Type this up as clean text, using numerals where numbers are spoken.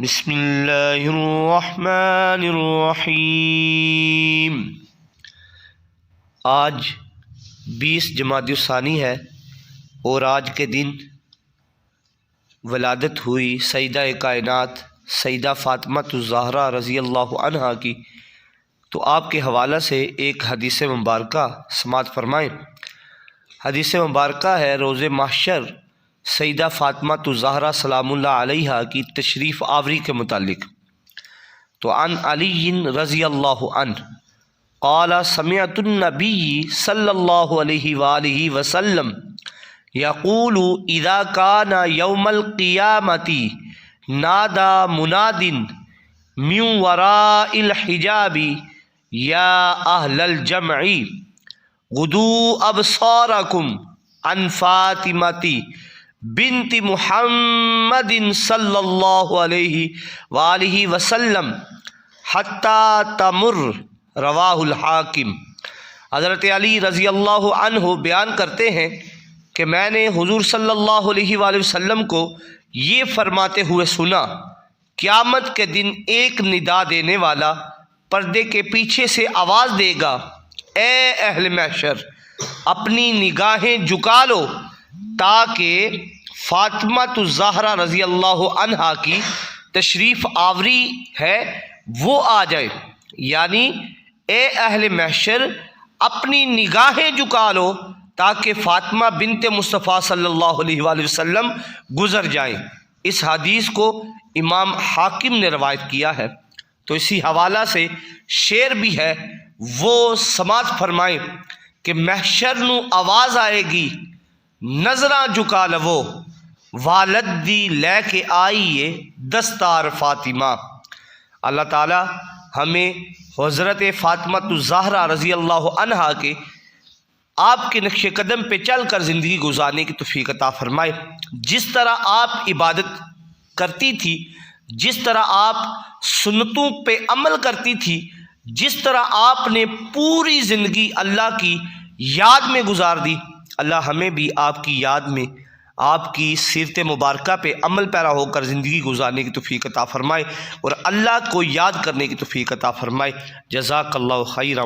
بسم اللہ الرحمن الرحیم۔ آج 20 جمادی الثانی ہے اور آج کے دن ولادت ہوئی سیدہ کائنات سیدہ فاطمہ الزہرا رضی اللہ عنہا کی، تو آپ کے حوالہ سے ایک حدیث مبارکہ سماعت فرمائیں۔ حدیث مبارکہ ہے روز محشر سیدہ فاطمہ الزہرا سلام اللہ علیہا کی تشریف آوری کے متعلق۔ تو عن علی رضی اللہ عنہ قال سمعت النبی صلی اللہ علیہ وآلہ وسلم یقول اذا کان یوم القیامت نادى مناد من وراء الحجاب یا اہل الجمع غدوا ابصارکم عن فاطمۃ بنت محمد صلی اللہ علیہ وآلہ وسلم حتی تمر، رواہ الحاکم۔ حضرت علی رضی اللہ عنہ بیان کرتے ہیں کہ میں نے حضور صلی اللہ علیہ وآلہ وسلم کو یہ فرماتے ہوئے سنا، قیامت کے دن ایک ندا دینے والا پردے کے پیچھے سے آواز دے گا، اے اہل محشر اپنی نگاہیں جھکا لو تاکہ فاطمہ الزہرا رضی اللہ عنہا کی تشریف آوری ہے وہ آ جائے، یعنی اے اہل محشر اپنی نگاہیں جھکا لو تاکہ فاطمہ بنت مصطفیٰ صلی اللہ علیہ وآلہ وسلم گزر جائیں۔ اس حدیث کو امام حاکم نے روایت کیا ہے۔ تو اسی حوالہ سے شعر بھی ہے، وہ سماعت فرمائیں کہ محشر نو آواز آئے گی، نظراں جھکا لو والد دی لے کے آئیے دستار فاطمہ۔ اللہ تعالی ہمیں حضرت فاطمہ الزہرا رضی اللہ عنہا کے آپ کے نقش قدم پہ چل کر زندگی گزارنے کی توفیق عطا فرمائے۔ جس طرح آپ عبادت کرتی تھی، جس طرح آپ سنتوں پہ عمل کرتی تھی، جس طرح آپ نے پوری زندگی اللہ کی یاد میں گزار دی، اللہ ہمیں بھی آپ کی یاد میں آپ کی سیرت مبارکہ پہ عمل پیرا ہو کر زندگی گزارنے کی توفیق عطا فرمائے اور اللہ کو یاد کرنے کی توفیق عطا فرمائے۔ جزاک اللہ خیرا۔